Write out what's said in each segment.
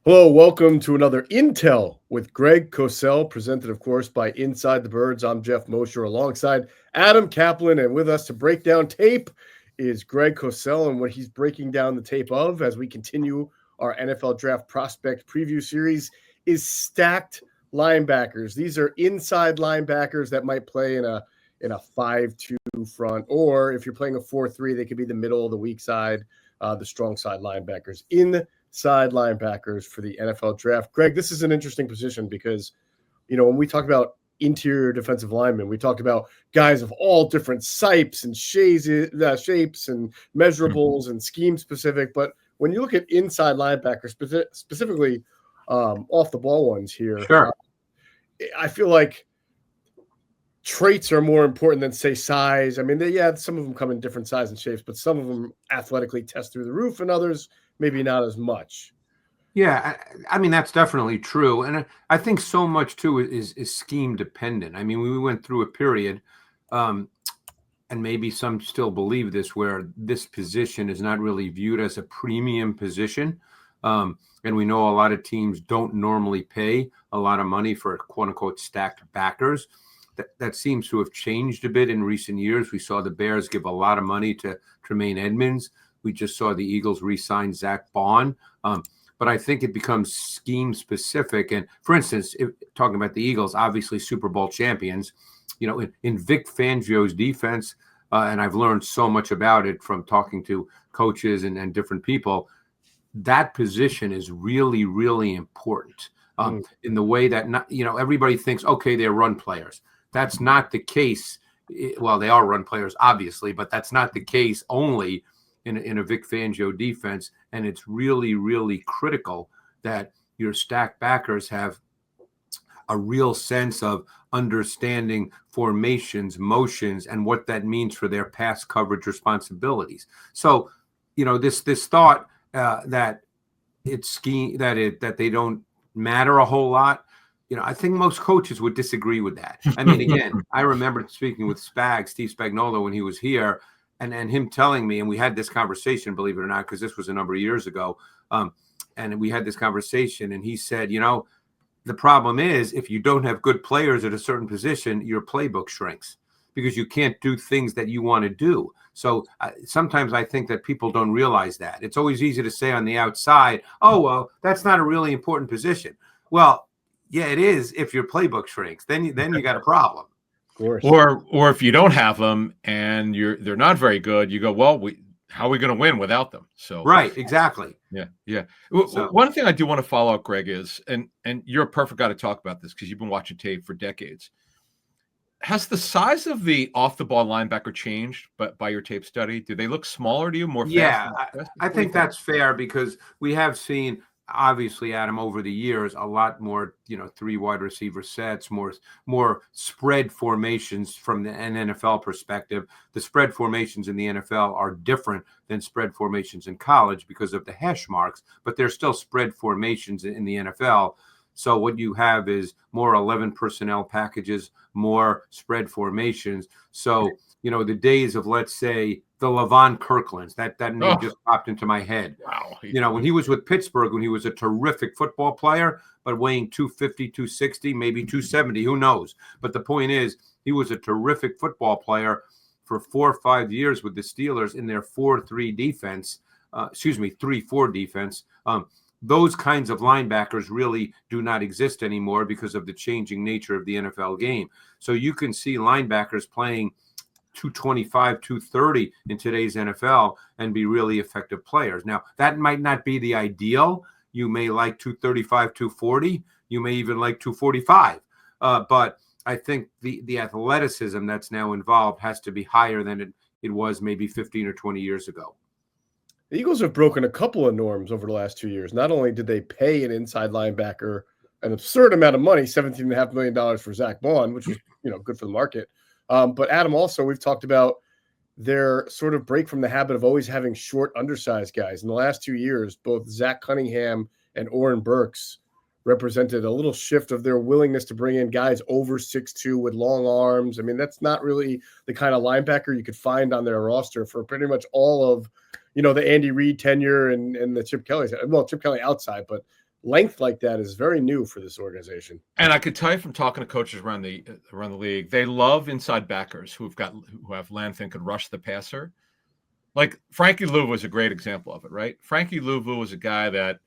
Hello, welcome to another Intel with Greg Cosell, presented, of course, by Inside the Birds. I'm Jeff Mosher alongside Adam Kaplan, and with us to break down tape is Greg Cosell and what he's breaking down the tape of as we continue our NFL Draft Prospect Preview Series is stacked linebackers. These are inside linebackers that might play in a 5-2 front, or if you're playing a 4-3, they could be the middle of the weak side, the strong side linebackers. Inside linebackers for the NFL Draft. Greg, this is an interesting position because, when we talk about interior defensive linemen, we talk about guys of all different shapes and measurables and scheme specific. But when you look at inside linebackers, specifically off the ball ones here, sure. I feel like traits are more important than, say, size. I mean, some of them come in different sizes and shapes, but some of them athletically test through the roof and others maybe not as much. Yeah, I mean, that's definitely true. And I think so much, too, is scheme dependent. I mean, we went through a period, and maybe some still believe this, where this position is not really viewed as a premium position. And we know a lot of teams don't normally pay a lot of money for quote-unquote stacked backers. That seems to have changed a bit in recent years. We saw the Bears give a lot of money to Tremaine Edmonds. We just saw the Eagles re-sign Zach Bond. But I think it becomes scheme specific. And for instance, talking about the Eagles, obviously Super Bowl champions, in Vic Fangio's defense, and I've learned so much about it from talking to coaches and different people, that position is really, really important in the way that, everybody thinks, okay, they're run players. That's not the case. Well, they are run players, obviously, but that's not the case only in a Vic Fangio defense. And it's really, really critical that your stacked backers have a real sense of understanding formations, motions, and what that means for their pass coverage responsibilities. So, this thought that that they don't matter a whole lot, I think most coaches would disagree with that. I mean, again, I remember speaking with Steve Spagnuolo, when he was here, and him telling me, and we had this conversation, believe it or not, because this was a number of years ago, and we had this conversation, and he said, the problem is if you don't have good players at a certain position, your playbook shrinks because you can't do things that you want to do. So sometimes I think that people don't realize that. It's always easy to say on the outside, oh, well, that's not a really important position. Well, yeah, it is if your playbook shrinks. Then you got a problem. Of course. Or if you don't have them and they're not very good, you go, well, how are we going to win without them? So right, exactly. Yeah. So, one thing I do want to follow up, Greg, is, and you're a perfect guy to talk about this because you've been watching tape for decades. Has the size of the off-the-ball linebacker changed by your tape study? Do they look smaller to you, more fast? Yeah, I think that's fair because we have seen, obviously, Adam, over the years, a lot more, 3 wide receiver sets, more spread formations from an NFL perspective. The spread formations in the NFL are different than spread formations in college because of the hash marks, but they're still spread formations in the NFL. So what you have is more 11 personnel packages, more spread formations. So, the days of, let's say, the Levon Kirklands, that name just popped into my head. Wow. When he was with Pittsburgh, when he was a terrific football player, but weighing 250, 260, maybe 270, who knows? But the point is, he was a terrific football player for 4 or 5 years with the Steelers in their 4-3 defense, 3-4 defense. Those kinds of linebackers really do not exist anymore because of the changing nature of the NFL game. So you can see linebackers playing 225, 230 in today's NFL and be really effective players. Now, that might not be the ideal. You may like 235, 240. You may even like 245. But I think the athleticism that's now involved has to be higher than it was maybe 15 or 20 years ago. The Eagles have broken a couple of norms over the last 2 years. Not only did they pay an inside linebacker an absurd amount of money, $17.5 million for Zach Bond, which was good for the market. But Adam, also, we've talked about their sort of break from the habit of always having short, undersized guys. In the last 2 years, both Zach Cunningham and Oren Burks represented a little shift of their willingness to bring in guys over 6'2" with long arms. I mean, that's not really the kind of linebacker you could find on their roster for pretty much all of, the Andy Reid tenure and the Chip Kelly. Well, Chip Kelly outside, but length like that is very new for this organization. And I could tell you from talking to coaches around the league, they love inside backers who have length and could rush the passer. Like Frankie Louvu was a great example of it, right? Frankie Louvu was a guy that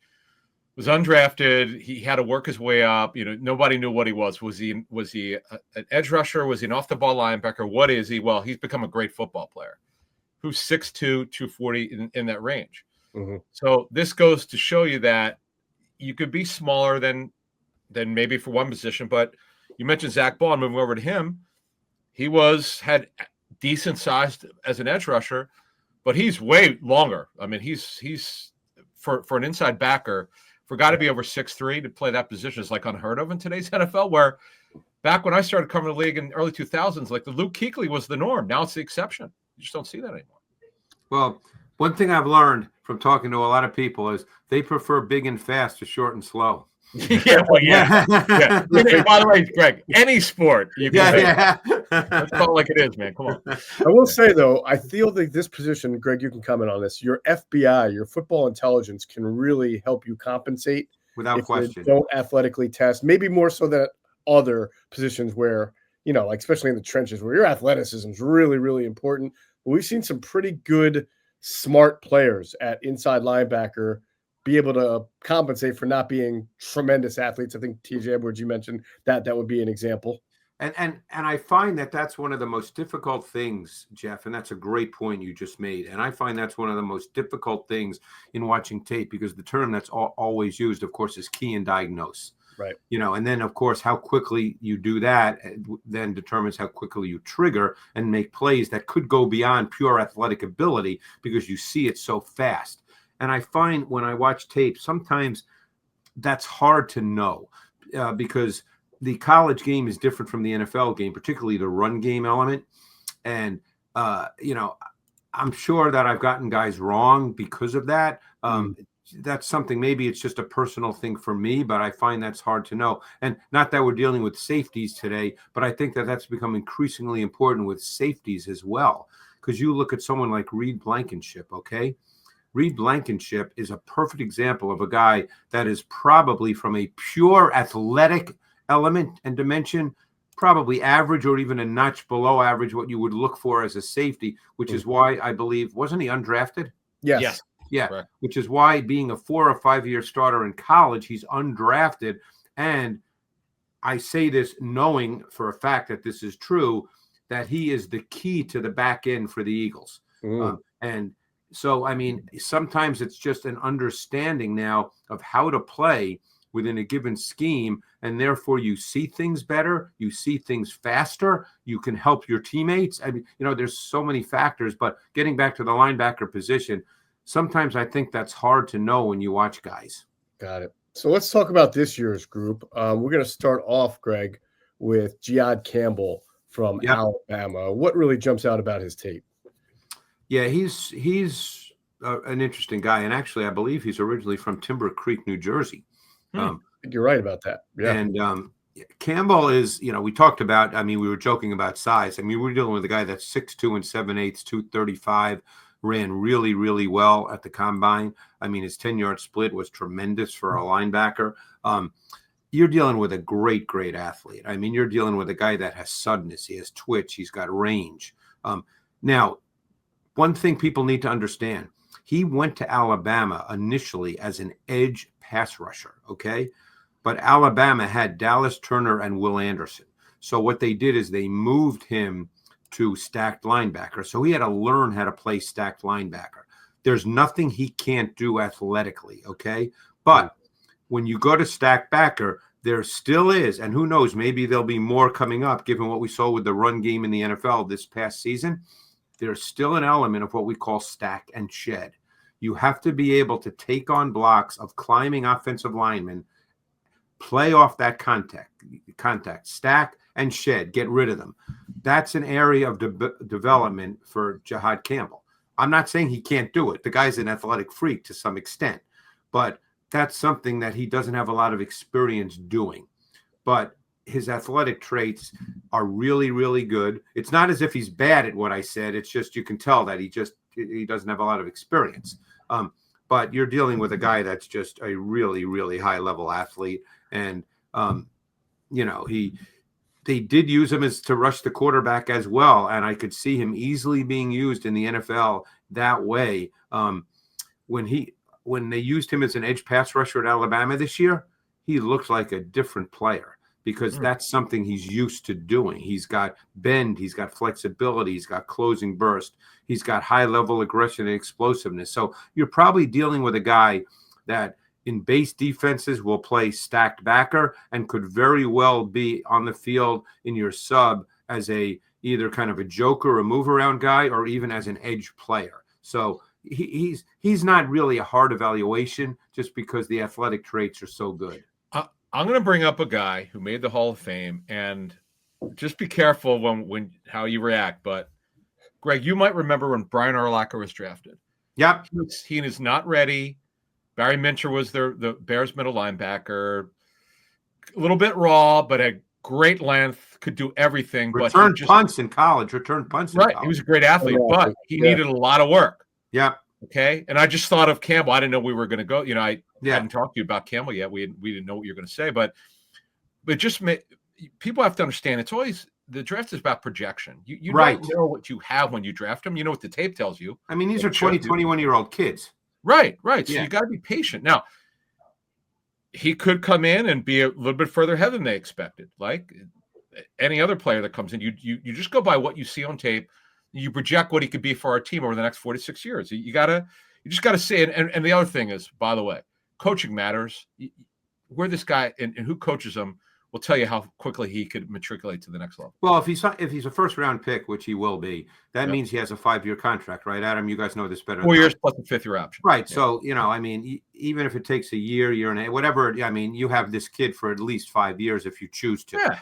was undrafted. He had to work his way up. Nobody knew what he was. Was he an edge rusher? Was he an off-the-ball linebacker? What is he? Well, he's become a great football player who's 6'2", 240 in that range. Mm-hmm. So this goes to show you that you could be smaller than maybe for one position. But you mentioned Zach Ball, moving over to him. He had decent size as an edge rusher, but he's way longer. I mean, he's for an inside backer, for a guy to be over 6'3" to play that position is like unheard of in today's NFL, where back when I started covering the league in the early 2000s, like the Luke Kuechly was the norm. Now it's the exception. You just don't see that anymore. Well, one thing I've learned from talking to a lot of people is they prefer big and fast to short and slow. Yeah. By the way, Greg, any sport you can let's call it like it is, man. Come on. I will say, though, I feel that this position, Greg, you can comment on this. Your FBI, your football intelligence, can really help you compensate without question. You don't athletically test, maybe more so than other positions where, like especially in the trenches where your athleticism is really, really important. But we've seen some pretty good, smart players at inside linebacker be able to compensate for not being tremendous athletes. I think TJ Edwards, you mentioned that would be an example. And I find that that's one of the most difficult things, Jeff, and that's a great point you just made. And I find that's one of the most difficult things in watching tape, because the term that's always used, of course, is key and diagnose. Right. And then, of course, how quickly you do that then determines how quickly you trigger and make plays that could go beyond pure athletic ability, because you see it so fast. And I find when I watch tape, sometimes that's hard to know because the college game is different from the NFL game, particularly the run game element. And, I'm sure that I've gotten guys wrong because of that. That's something, maybe it's just a personal thing for me, but I find that's hard to know. And not that we're dealing with safeties today, but I think that that's become increasingly important with safeties as well. Because you look at someone like Reed Blankenship, okay? Reed Blankenship is a perfect example of a guy that is probably, from a pure athletic element and dimension, probably average or even a notch below average, what you would look for as a safety, which is why I believe, wasn't he undrafted? Yes. Yeah, correct. Which is why, being a 4 or 5 year starter in college, he's undrafted. And I say this knowing for a fact that this is true, that he is the key to the back end for the Eagles. And so, I mean, sometimes it's just an understanding now of how to play within a given scheme, and therefore you see things better, you see things faster, you can help your teammates. I mean, there's so many factors, but getting back to the linebacker position, sometimes I think that's hard to know when you watch guys. Got it. So let's talk about this year's group. We're going to start off, Greg, with Jihaad Campbell from Alabama. What really jumps out about his tape? Yeah, he's an interesting guy. And actually, I believe he's originally from Timber Creek, New Jersey. I think you're right about that. Yeah. And Campbell is, we talked about, we were joking about size. We're dealing with a guy that's 6'2" and 7/8", 235, ran really, really well at the combine. His 10-yard split was tremendous for a linebacker. You're dealing with a great, great athlete. You're dealing with a guy that has suddenness. He has twitch. He's got range. Now, one thing people need to understand, he went to Alabama initially as an edge pass rusher, okay? But Alabama had Dallas Turner and Will Anderson. So what they did is they moved him to stacked linebacker. So he had to learn how to play stacked linebacker. There's nothing he can't do athletically, okay? But when you go to stacked backer, there still is, and who knows, maybe there'll be more coming up given what we saw with the run game in the NFL this past season. There's still an element of what we call stack and shed. You have to be able to take on blocks of climbing offensive linemen, play off that contact, stack and shed, get rid of them. That's an area of development for Jihaad Campbell. I'm not saying he can't do it. The guy's an athletic freak to some extent, but that's something that he doesn't have a lot of experience doing. But his athletic traits are really, really good. It's not as if he's bad at what I said. It's just, you can tell that he doesn't have a lot of experience. but you're dealing with a guy that's just a really, really high level athlete. And, they did use him as to rush the quarterback as well. And I could see him easily being used in the NFL that way. When they used him as an edge pass rusher at Alabama this year, he looked like a different player because that's something he's used to doing. He's got bend, he's got flexibility, he's got closing burst, he's got high level aggression and explosiveness. So you're probably dealing with a guy that in base defenses will play stacked backer and could very well be on the field in your sub as either kind of a joker or move around guy or even as an edge player. So he's not really a hard evaluation just because the athletic traits are so good. I'm going to bring up a guy who made the Hall of Fame, and just be careful when how you react. But Greg, you might remember when Brian Urlacher was drafted. Yep, he is not ready. Barry Mincher was the Bears middle linebacker, a little bit raw, but had great length, could do everything. Returned punts in college. Right, he was a great athlete, but he needed a lot of work. Yep. Okay, and I just thought of Campbell. I didn't know we were going to go. I hadn't talked to you about Campbell yet. We didn't know what you were going to say, but just people have to understand. It's always the draft is about projection. You don't know what you have when you draft them. You know what the tape tells you. I mean, these are 20, 21-year-old kids. Right. So you got to be patient. Now, he could come in and be a little bit further ahead than they expected. Like any other player that comes in, you just go by what you see on tape. You project what he could be for our team over the next 4 to 6 years. You just got to say it. And the other thing is, by the way, coaching matters. Where this guy and who coaches him will tell you how quickly he could matriculate to the next level. Well, if he's a first round pick, which he will be, that means he has a 5-year contract, right, Adam? You guys know this better. 4 years plus a 5th-year option. Right. Yeah. So, I mean, even if it takes a year and a whatever, I mean, you have this kid for at least 5 years if you choose to. Yeah.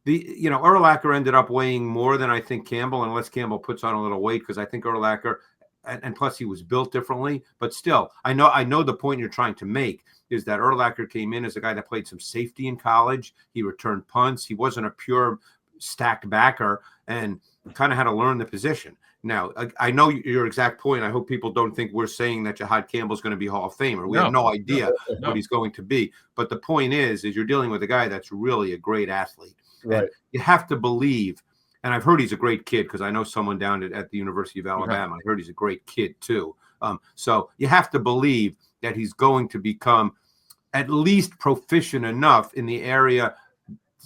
Urlacher ended up weighing more than I think Campbell, unless Campbell puts on a little weight, because I think Urlacher, and plus he was built differently. But still, I know the point you're trying to make is that Urlacher came in as a guy that played some safety in college. He returned punts. He wasn't a pure stacked backer and kind of had to learn the position. Now, I know your exact point. I hope people don't think we're saying that Jihaad Campbell is going to be Hall of Famer. We have no idea what he's going to be. But the point is you're dealing with a guy that's really a great athlete. Right. And you have to believe, and I've heard he's a great kid because I know someone down at the University of Alabama. I heard he's a great kid too. So you have to believe that he's going to become at least proficient enough in the areas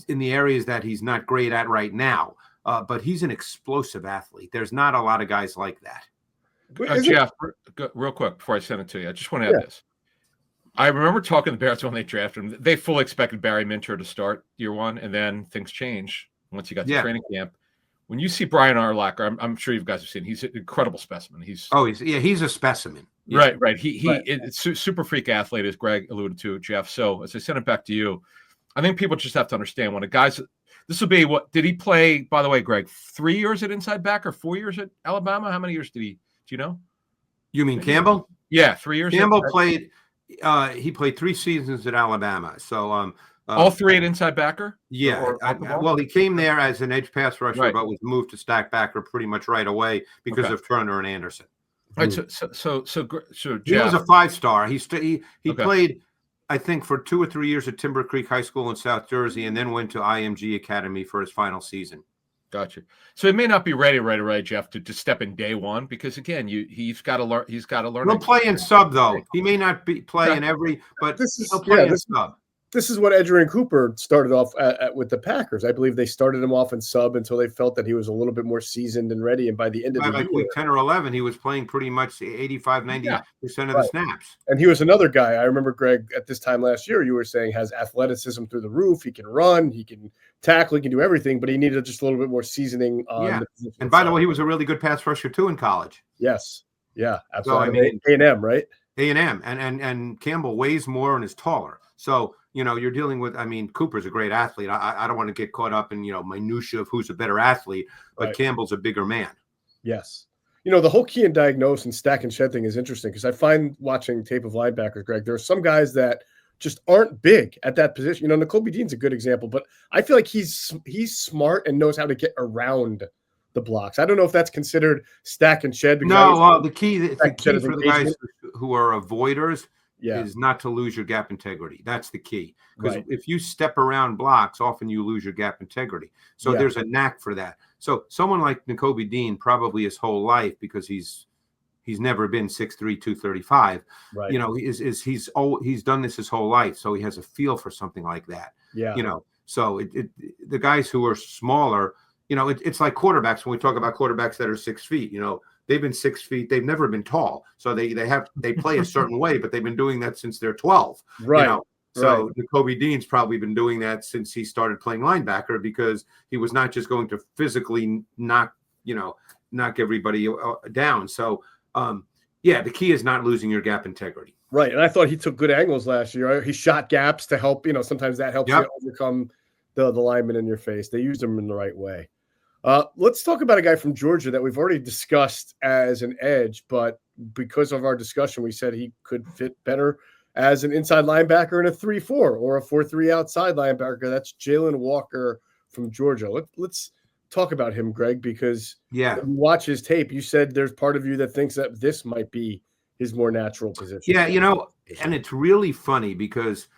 that he's not great at right now. But he's an explosive athlete. There's not a lot of guys like that. Jeff, real quick before I send it to you, I just want to add this. I remember talking to the Bears when they drafted him. They fully expected Barry Mincher to start year one, and then things change once he got to training camp. When you see Brian Urlacher, I'm sure you guys have seen. He's an incredible specimen. He's a specimen. Yeah. Right. It's super freak athlete, as Greg alluded to, Jeff. So as I send it back to you, I think people just have to understand when a guy's. This will be what did he play? By the way, Greg, 3 years at inside back or 4 years at Alabama? How many years did he? Do you know? You mean Campbell? Yeah, 3 years. Campbell played. He played 3 seasons at Alabama. So all 3 at inside backer. Yeah. Well, he came there as an edge pass rusher, but was moved to stack backer pretty much right away because of Turner and Anderson. Right. So Jeff, he was a 5-star. He played, I think, for 2 or 3 years at Timber Creek High School in South Jersey, and then went to IMG Academy for his final season. Gotcha. So he may not be ready right away, Jeff, to step in day one because again, he's got to learn. He's got to learn. He'll play in sub though. He may not be playing every, but he'll play in sub. This is what Edgerrin Cooper started off with the Packers. I believe they started him off in sub until they felt that he was a little bit more seasoned and ready. And by the end of the year, week 10 or 11, he was playing pretty much 85, 90% of the snaps. And he was another guy. I remember, Greg, at this time last year, you were saying has athleticism through the roof. He can run, he can tackle, he can do everything, but he needed just a little bit more seasoning on the position. And by the way, he was a really good pass rusher too in college. Yes. Yeah, absolutely. So, A&M, right? A&M. And Campbell weighs more and is taller. So, you're dealing with, Cooper's a great athlete. I don't want to get caught up in, minutia of who's a better athlete, but Campbell's a bigger man. Yes. The whole key and diagnose and stack and shed thing is interesting because I find watching tape of linebackers, Greg, there are some guys that just aren't big at that position. Nakobe Dean's a good example, but I feel like he's smart and knows how to get around the blocks. I don't know if that's considered stack and shed. No, the key for the guys who are avoiders is not to lose your gap integrity. That's the key. Because if you step around blocks, often you lose your gap integrity. So there's a knack for that. So someone like Nakobe Dean, probably his whole life, because he's never been 6'3", 235. Right. You know, he's done this his whole life, so he has a feel for something like that. Yeah. You know, so the guys who are smaller, you know, it's like quarterbacks. When we talk about quarterbacks that are 6 feet, you know, they've been 6 feet. They've never been tall. So they play a certain way, but they've been doing that since they're 12. Right. You know? So Nakobe Dean's probably been doing that since he started playing linebacker, because he was not just going to physically knock everybody down. So, the key is not losing your gap integrity. Right. And I thought he took good angles last year. He shot gaps to help, you know, sometimes that helps you overcome the lineman in your face. They used him in the right way. Let's talk about a guy from Georgia that we've already discussed as an edge, but because of our discussion, we said he could fit better as an inside linebacker in a 3-4 or a 4-3 outside linebacker. That's Jalon Walker from Georgia. Let's talk about him, Greg, because when you watch his tape, you said there's part of you that thinks that this might be his more natural position. Yeah, you know, and it's really funny because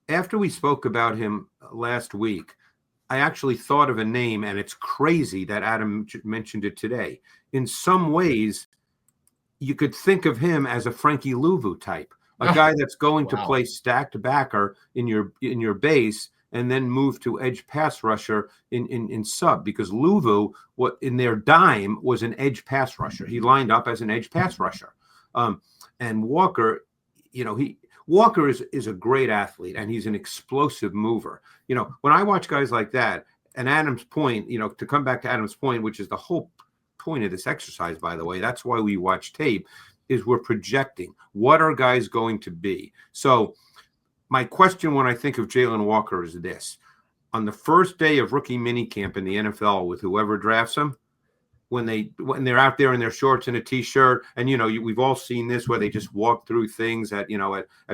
after we spoke about him last week, I actually thought of a name, and it's crazy that Adam mentioned it today. In some ways, you could think of him as a Frankie Louvu type, a guy that's going to play stacked backer in your base and then move to edge pass rusher in sub, because Louvu, what in their dime, was an edge pass rusher. He lined up as an edge pass rusher. And Walker, you know, Walker is a great athlete, and he's an explosive mover. You know, when I watch guys like that, and Adam's point, you know, to come back to Adam's point, which is the whole point of this exercise, by the way, that's why we watch tape, is we're projecting what are guys going to be. So my question when I think of Jalon Walker is this: on the first day of rookie minicamp in the NFL with whoever drafts him, when they're out there in their shorts and a t-shirt, and you know, we've all seen this where they just walk through things at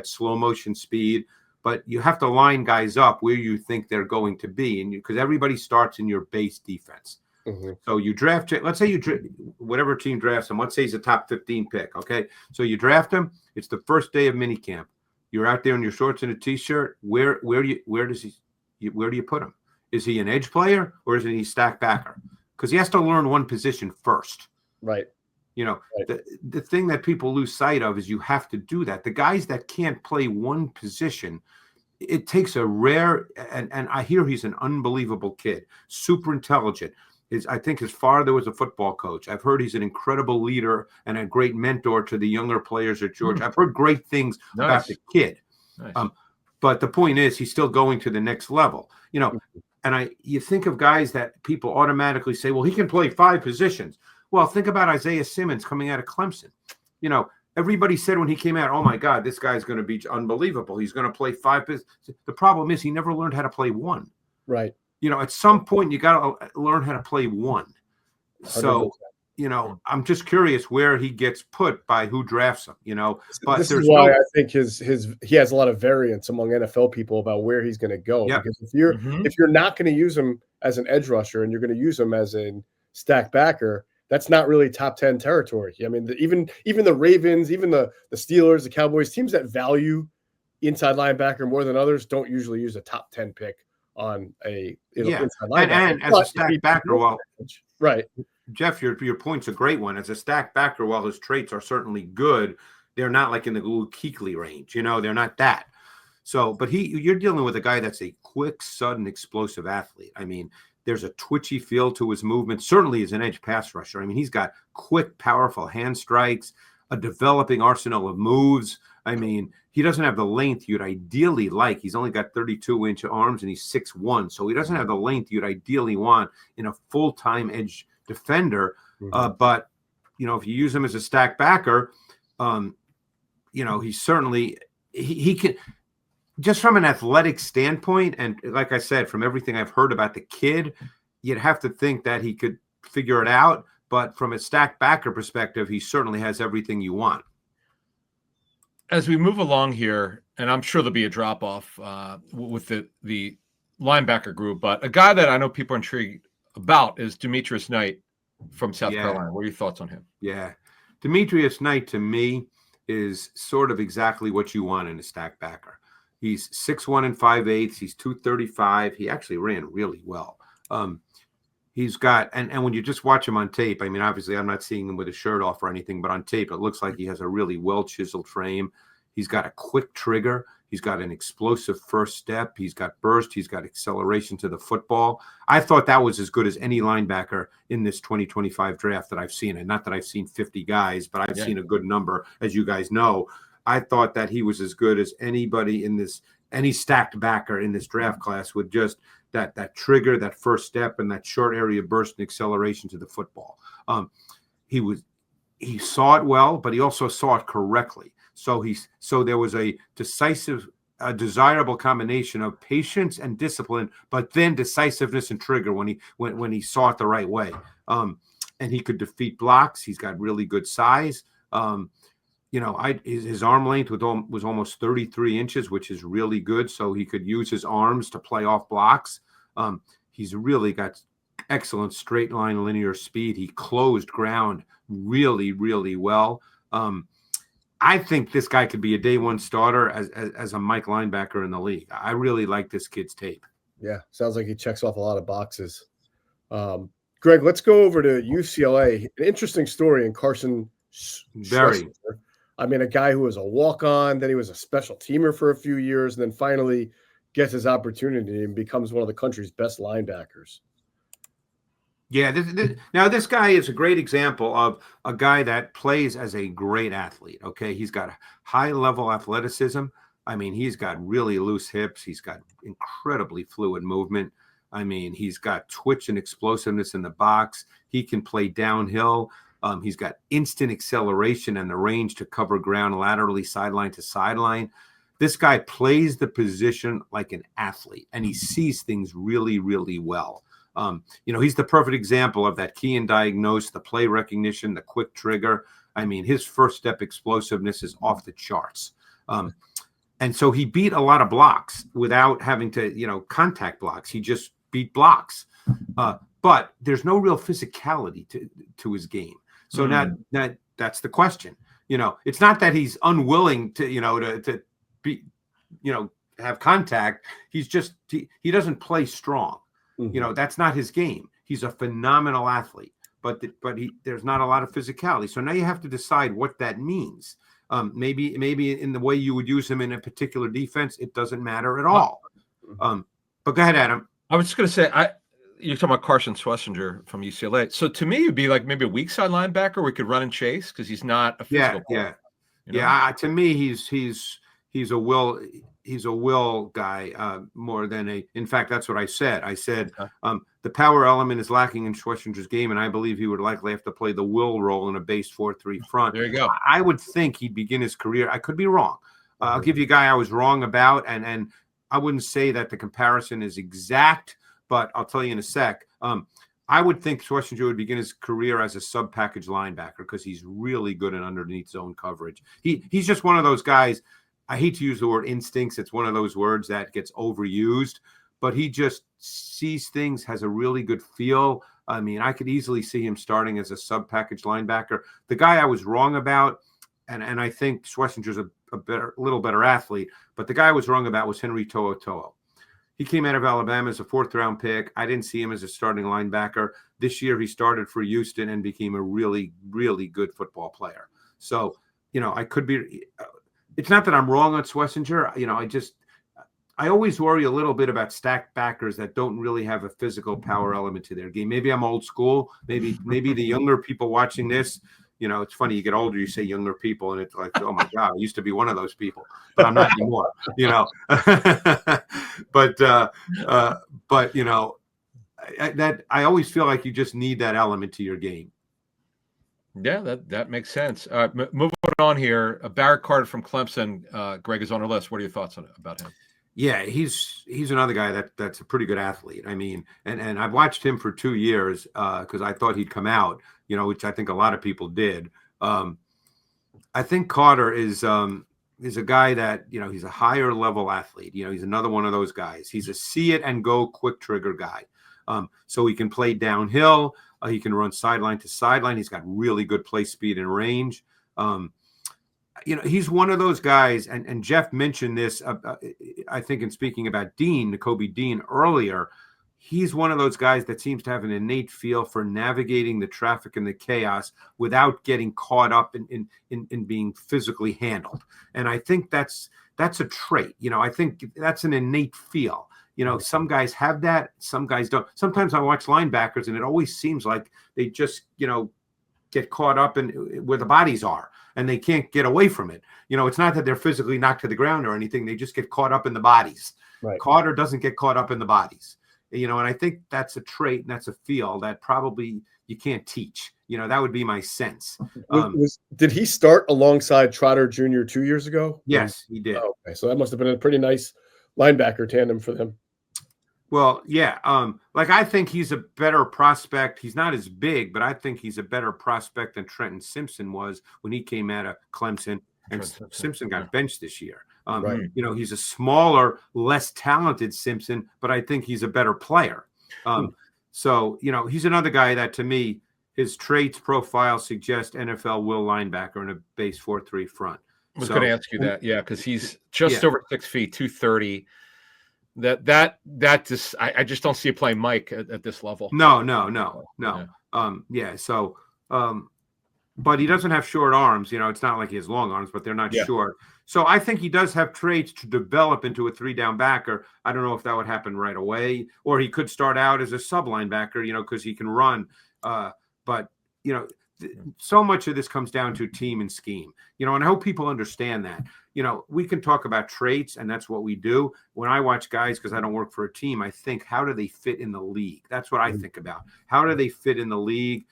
slow motion speed, but you have to line guys up where you think they're going to be, and because everybody starts in your base defense. Mm-hmm. So you draft it. Let's say whatever team drafts him. Let's say he's a top 15 pick. Okay, so you draft him. It's the first day of minicamp. You're out there in your shorts and a t-shirt. Where do you put him? Is he an edge player or is he stack backer? Because he has to learn one position first. Right. You know, the thing that people lose sight of is you have to do that. The guys that can't play one position, it takes a rare, and I hear he's an unbelievable kid, super intelligent. I think his father was a football coach. I've heard he's an incredible leader and a great mentor to the younger players at Georgia. I've heard great things about the kid. Nice. But the point is, he's still going to the next level. You know, and you think of guys that people automatically say, well, he can play 5 positions. Well, think about Isaiah Simmons coming out of Clemson. You know, everybody said when he came out, oh, my God, this guy's going to be unbelievable. He's going to play 5 positions. The problem is he never learned how to play 1. Right. You know, at some point, you got to learn how to play 1. So, you know, I'm just curious where he gets put by who drafts him, you know. But this is why I think he has a lot of variance among NFL people about where he's going to go. Yep. Because if you're not going to use him as an edge rusher and you're going to use him as a stack backer, that's not really top 10 territory. I mean, even the Ravens, even the Steelers, the Cowboys, teams that value inside linebacker more than others don't usually use a top 10 pick on a inside linebacker. And as a stack backer, right. Jeff, your point's a great one. As a stack backer, while his traits are certainly good, they're not like in the Luke Kuechly range. You know, they're not that. So, but you're dealing with a guy that's a quick, sudden, explosive athlete. I mean, there's a twitchy feel to his movement. Certainly as an edge pass rusher. I mean, he's got quick, powerful hand strikes, a developing arsenal of moves. I mean, he doesn't have the length you'd ideally like. He's only got 32-inch arms and he's 6'1", so he doesn't have the length you'd ideally want in a full-time edge defender. But, you know, if you use him as a stack backer, you know, he certainly he can, just from an athletic standpoint, and like I said, from everything I've heard about the kid, you'd have to think that he could figure it out. But from a stack backer perspective, he certainly has everything you want. As we move along here, and I'm sure there'll be a drop-off with the linebacker group, but a guy that I know people are intrigued about is Demetrius Knight from South Carolina. What are your thoughts on him? Yeah. Demetrius Knight, to me, is sort of exactly what you want in a stack backer. He's 6'1" and 5/8. He's 235. He actually ran really well. He's got, and when you just watch him on tape, I mean, obviously I'm not seeing him with his shirt off or anything, but on tape, it looks like he has a really well-chiseled frame. He's got a quick trigger. He's got an explosive first step. He's got burst. He's got acceleration to the football. I thought that was as good as any linebacker in this 2025 draft that I've seen. And not that I've seen 50 guys, but I've seen a good number, as you guys know. I thought that he was as good as anybody in this, any stacked backer in this draft class with just that trigger, that first step, and that short area burst and acceleration to the football. He saw it well, but he also saw it correctly. So there was a desirable combination of patience and discipline, but then decisiveness and trigger when he saw it the right way. And he could defeat blocks. He's got really good size. His arm length was almost 33 inches, which is really good. So he could use his arms to play off blocks. He's really got excellent straight line linear speed. He closed ground really, really well. I think this guy could be a day one starter as a Mike linebacker in the league. I really like this kid's tape. Yeah, sounds like he checks off a lot of boxes. Greg, let's go over to UCLA. An interesting story in Carson Schwesinger. I mean, a guy who was a walk-on, then he was a special teamer for a few years, and then finally gets his opportunity and becomes one of the country's best linebackers. Yeah, now this guy is a great example of a guy that plays as a great athlete, okay? He's got high-level athleticism. I mean, he's got really loose hips. He's got incredibly fluid movement. I mean, he's got twitch and explosiveness in the box. He can play downhill. He's got instant acceleration and the range to cover ground laterally, sideline to sideline. This guy plays the position like an athlete, and he sees things really, really well. He's the perfect example of that key and diagnose, the play recognition, the quick trigger. I mean, his first step explosiveness is off the charts. And so he beat a lot of blocks without having to, contact blocks. He just beat blocks. But there's no real physicality to his game. So now that's the question. It's not that he's unwilling to be, have contact. He's just, he doesn't play strong. Mm-hmm. That's not his game. He's a phenomenal athlete, but there's not a lot of physicality. So now you have to decide what that means. Maybe in the way you would use him in a particular defense, it doesn't matter at all. But go ahead, Adam. I was just going to say, you're talking about Carson Schwesinger from UCLA. So to me, it'd be like maybe a weak side linebacker we could run and chase because he's not a physical player. To me, he's a will guy more than in fact, that's what I said. I said the power element is lacking in Schwesinger's game, and I believe he would likely have to play the will role in a base 4-3 front. There you go. I would think he'd begin his career. I could be wrong. I'll give you a guy I was wrong about, and I wouldn't say that the comparison is exact, but I'll tell you in a sec. I would think Schwesinger would begin his career as a sub-package linebacker because he's really good in underneath zone coverage. He's just one of those guys. I hate to use the word instincts. It's one of those words that gets overused, but he just sees things, has a really good feel. I mean, I could easily see him starting as a sub-package linebacker. The guy I was wrong about, and I think Schwesinger's a little better athlete, but the guy I was wrong about was Henry To'oTo'o. He came out of Alabama as a 4th-round pick. I didn't see him as a starting linebacker. This year he started for Houston and became a really, really good football player. So, I could be it's not that I'm wrong on Schwesinger. I always worry a little bit about stacked backers that don't really have a physical power element to their game. Maybe I'm old school. Maybe the younger people watching this, it's funny, you get older, you say younger people, and it's like, oh my God, I used to be one of those people, but I'm not anymore, that I always feel like you just need that element to your game. Yeah, that makes sense. Moving on here, Barrett Carter from Clemson. Greg is on our list. What are your thoughts about him? Yeah, he's another guy that's a pretty good athlete. I mean, and I've watched him for 2 years because I thought he'd come out, which I think a lot of people did. I think Carter is a guy that, he's a higher level athlete. He's another one of those guys. He's a see it and go quick trigger guy. So he can play downhill. He can run sideline to sideline. He's got really good play speed and range. He's one of those guys, and Jeff mentioned this, I think, in speaking about Nakobe Dean earlier. He's one of those guys that seems to have an innate feel for navigating the traffic and the chaos without getting caught up in being physically handled. And I think that's a trait. I think that's an innate feel. Some guys have that, some guys don't. Sometimes I watch linebackers, and it always seems like they just, get caught up in where the bodies are, and they can't get away from it. It's not that they're physically knocked to the ground or anything. They just get caught up in the bodies. Right. Carter doesn't get caught up in the bodies. And I think that's a trait and that's a feel that probably you can't teach. That would be my sense. Did he start alongside Trotter Jr. 2 years ago? Yes, he did. Oh, okay, so that must have been a pretty nice linebacker tandem for them. Well, yeah. I think he's a better prospect. He's not as big, but I think he's a better prospect than Trenton Simpson was when he came out of Clemson. And Simpson got benched this year. Right. He's a smaller, less talented Simpson, but I think he's a better player. So, he's another guy that, to me, his traits profile suggest NFL will linebacker in a base 4-3 front. I was going to ask you that, because he's just over 6 feet, 230. That just I just don't see it playing Mike at this level. No. So, but he doesn't have short arms. It's not like he has long arms, but they're not short. So I think he does have traits to develop into a 3-down backer. I don't know if that would happen right away, or he could start out as a sub linebacker, because he can run. But so much of this comes down to team and scheme, and I hope people understand that. We can talk about traits, and that's what we do. When I watch guys, because I don't work for a team, I think, how do they fit in the league? That's what I think about. How do they fit in the league?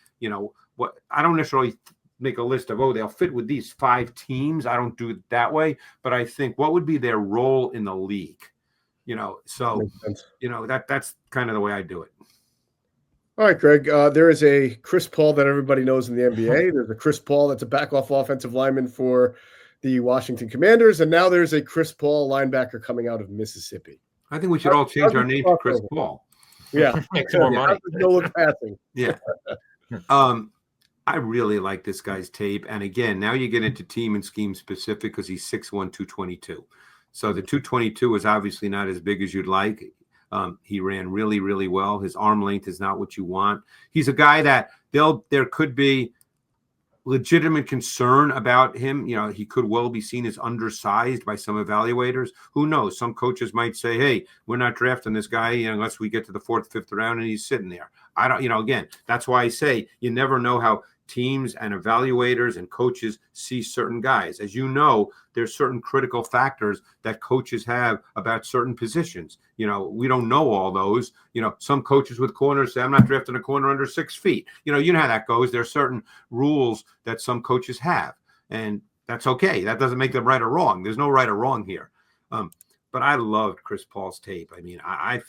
What I don't necessarily make a list of, they'll fit with these 5 teams. I don't do it that way, but I think, what would be their role in the league? So that's kind of the way I do it. All right, Greg, there is a Chris Paul that everybody knows in the NBA. There's a Chris Paul that's a back-off offensive lineman for the Washington Commanders, and now there's a Chris Paul linebacker coming out of Mississippi. I think we should all change our name to Chris Paul. Yeah. Make some more money. No look passing. Yeah. I really like this guy's tape. And again, now you get into team and scheme specific, because he's 6'1", 222. So the 222 is obviously not as big as you'd like. He ran really, really well. His arm length is not what you want. He's a guy that there could be legitimate concern about him. He could well be seen as undersized by some evaluators. Who knows? Some coaches might say, hey, we're not drafting this guy unless we get to the 4th, 5th round and he's sitting there. I don't, again, that's why I say you never know how teams and evaluators and coaches see certain guys. As you know, there's certain critical factors that coaches have about certain positions. We don't know all those. Some coaches with corners say, I'm not drafting a corner under 6 feet. You know how that goes. There are certain rules that some coaches have, and that's okay. That doesn't make them right or wrong. There's no right or wrong here. But I loved Chris Paul's tape. I mean, I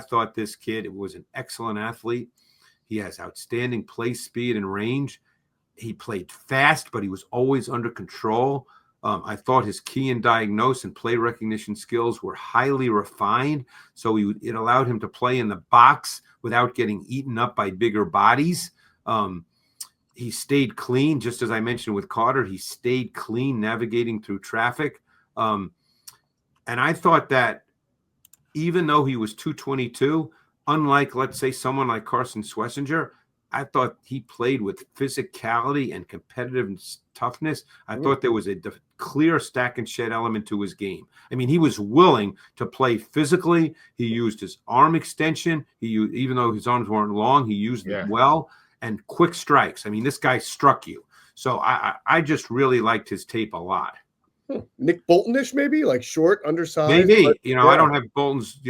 thought this kid was an excellent athlete. He has outstanding play speed and range. He played fast, but he was always under control. I thought his key and diagnose and play recognition skills were highly refined. So it allowed him to play in the box without getting eaten up by bigger bodies. He stayed clean, just as I mentioned with Carter. He stayed clean navigating through traffic. And I thought that even though he was 222, unlike, let's say, someone like Carson Schwesinger, I thought he played with physicality and competitive toughness. I thought there was a clear stack and shed element to his game. I mean, he was willing to play physically. He used his arm extension. Even though his arms weren't long, he used them well, and quick strikes. I mean, this guy struck you. So I just really liked his tape a lot. Nick Bolton-ish, maybe, like short, undersized. Maybe, I don't have Bolton's,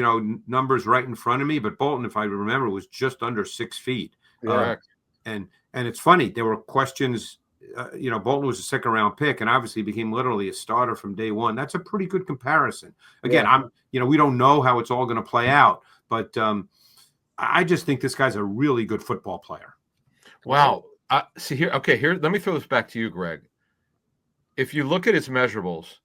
numbers right in front of me, but Bolton, if I remember, was just under 6 feet. Yeah. And it's funny. There were questions. Bolton was a 2nd-round pick, and obviously became literally a starter from day one. That's a pretty good comparison. Again, we don't know how it's all going to play out, but I just think this guy's a really good football player. Wow. See here. Okay, here. Let me throw this back to you, Greg. If you look at his measurables,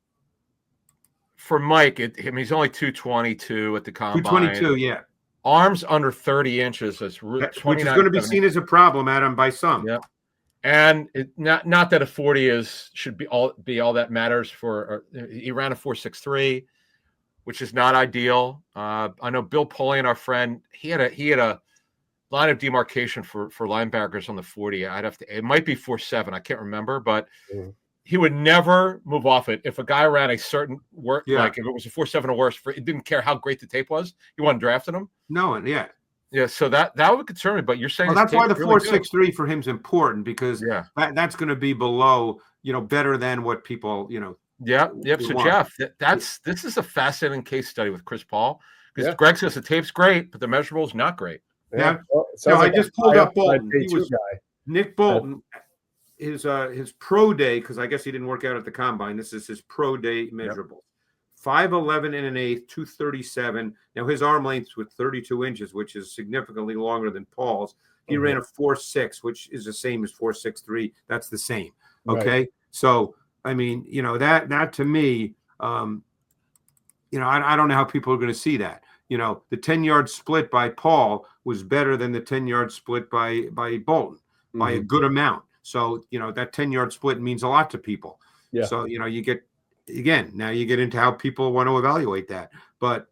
for Mike, he's only 222 at the combine. 222, yeah. arms under 30 inches. That's which is going to be seen as a problem, Adam, by some. Yeah. And not that a 40 should be all that matters for. He ran a 4.63, which is not ideal. I know Bill Polian, our friend, he had a line of demarcation for linebackers on the 40. It might be 4.7. I can't remember, but he would never move off it. If a guy ran a certain work, like if it was a 4.7 or worse, it didn't care how great the tape was. He wasn't drafting him. No, Yeah, so that would concern me. But you're saying that's why the 4.63 for him is important, because that's going to be below, better than what people, Yep. So want. Jeff, this is a fascinating case study with Chris Paul, because Greg says the tape's great, but the measurable is not great. Yeah. I just pulled up Bolton. He was Nick Bolton. His pro day, because I guess he didn't work out at the combine. This is his pro day measurable. 5'11 and 1/8, 237. Now his arm length was 32 inches, which is significantly longer than Paul's. He ran a 4.6, which is the same as 4.63. That's the same. Okay. Right. So, I mean, that to me, I don't know how people are going to see that. The 10-yard split by Paul was better than the 10-yard split by Bolton by a good amount. So, that 10-yard split means a lot to people. Yeah. So, you get, again, now you get into how people want to evaluate that. But,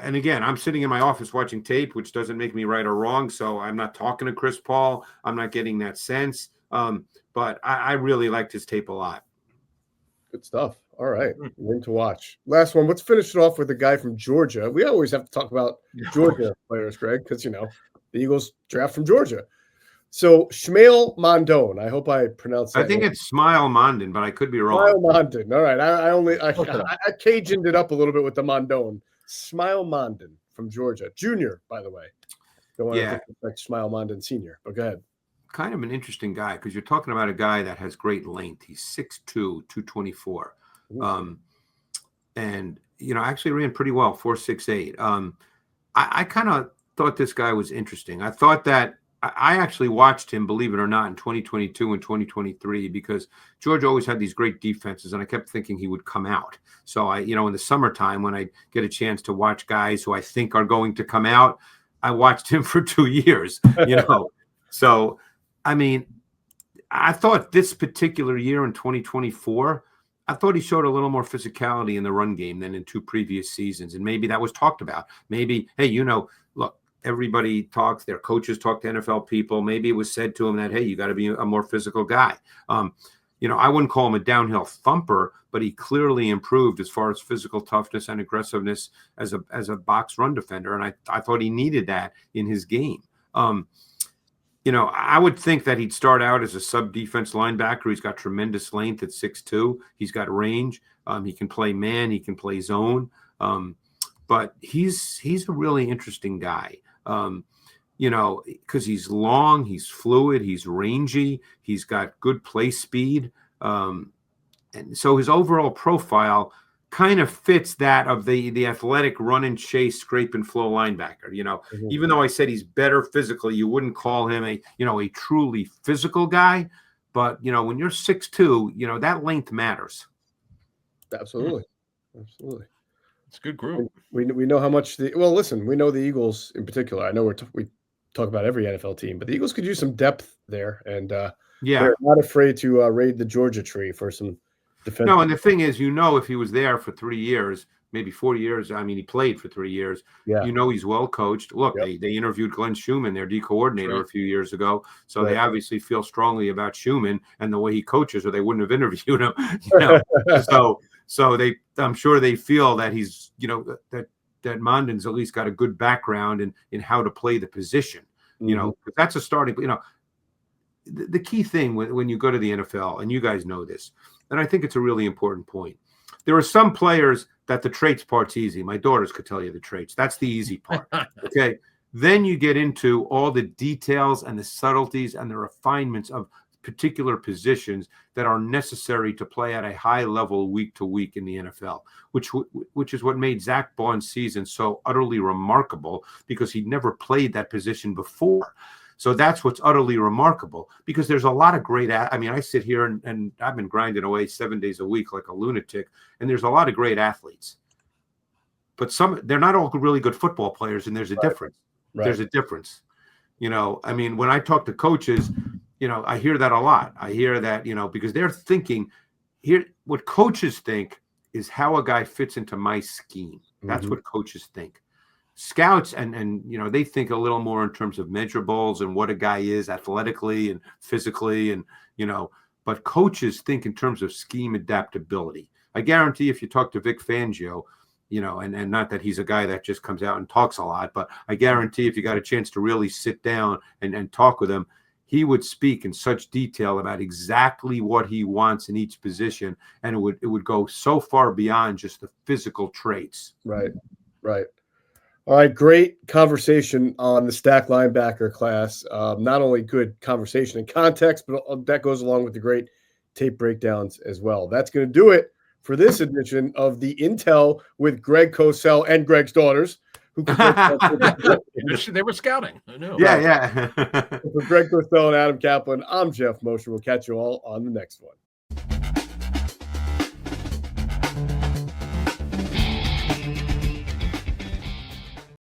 and again, I'm sitting in my office watching tape, which doesn't make me right or wrong. So I'm not talking to Chris Paul. I'm not getting that sense. But I really liked his tape a lot. Good stuff. All right. Win to watch. Last one. Let's finish it off with a guy from Georgia. We always have to talk about Georgia players, Greg, because, the Eagles draft from Georgia. So Smael Mondon. I hope I pronounced that. I think it's Smael Mondon, but I could be wrong. Smael Mondon. All right. I Cajuned it up a little bit with the Mondon. Smael Mondon from Georgia. Junior, by the way. Don't want to like Smael Mondon Senior, but go ahead. Kind of an interesting guy, because you're talking about a guy that has great length. He's 6'2", 224. And, actually ran pretty well, 4.68. I kind of thought this guy was interesting. I thought that I actually watched him, believe it or not, in 2022 and 2023, because Georgia always had these great defenses, and I kept thinking he would come out. So in the summertime, when I get a chance to watch guys who I think are going to come out, I watched him for 2 years, So, I mean, I thought this particular year in 2024, I thought he showed a little more physicality in the run game than in 2 previous seasons. And maybe that was talked about. Maybe, hey, look, everybody talks, their coaches talk to NFL people. Maybe it was said to him that, hey, you got to be a more physical guy. I wouldn't call him a downhill thumper, but he clearly improved as far as physical toughness and aggressiveness as a box run defender. And I thought he needed that in his game. I would think that he'd start out as a sub-defense linebacker. He's got tremendous length at 6'2". He's got range. He can play man. He can play zone. But he's a really interesting guy, because he's long, he's fluid, he's rangy, he's got good play speed. And so his overall profile kind of fits that of the athletic run and chase, scrape and flow linebacker. Even though I said he's better physically, you wouldn't call him a truly physical guy. But, when you're 6'2", that length matters. Absolutely. Absolutely. It's a good group. We know how much we know the Eagles in particular. I know we talk about every NFL team, but the Eagles could use some depth there. And they're not afraid to raid the Georgia tree for some defense. No, and the thing is, if he was there for 3 years, maybe 4 years, I mean, he played for 3 years. Yeah. He's well coached. Look, they interviewed Glenn Schumann, their D coordinator, a few years ago. So they obviously feel strongly about Schumann and the way he coaches, or they wouldn't have interviewed him. So I'm sure they feel that he's, that Mondon's at least got a good background in how to play the position. That's a starting. The key thing when you go to the NFL, and you guys know this, and I think it's a really important point. There are some players that the traits part's easy. My daughters could tell you the traits. That's the easy part. Okay. Then you get into all the details and the subtleties and the refinements of particular positions that are necessary to play at a high level week to week in the NFL, which is what made Zach Baun's season so utterly remarkable, because he'd never played that position before. So that's what's utterly remarkable, because there's a lot of great, I sit here and I've been grinding away 7 days a week like a lunatic, and there's a lot of great athletes. but they're not all really good football players, and there's a difference. Right. There's a difference. I mean, when I talk to coaches, I hear that a lot. I hear that, because they're thinking what coaches think is how a guy fits into my scheme. That's what coaches think. Scouts and they think a little more in terms of measurables and what a guy is athletically and physically, and but coaches think in terms of scheme adaptability. I guarantee if you talk to Vic Fangio, and not that he's a guy that just comes out and talks a lot, but I guarantee if you got a chance to really sit down and talk with him, he would speak in such detail about exactly what he wants in each position, and it would go so far beyond just the physical traits. Right. All right, great conversation on the stack linebacker class. Not only good conversation and context, but that goes along with the great tape breakdowns as well. That's going to do it for this edition of the Intel with Greg Cosell and Greg's daughters, who they were scouting. I know. Yeah. For Greg Cosell and Adam Kaplan, I'm Jeff Mosher. We'll catch you all on the next one.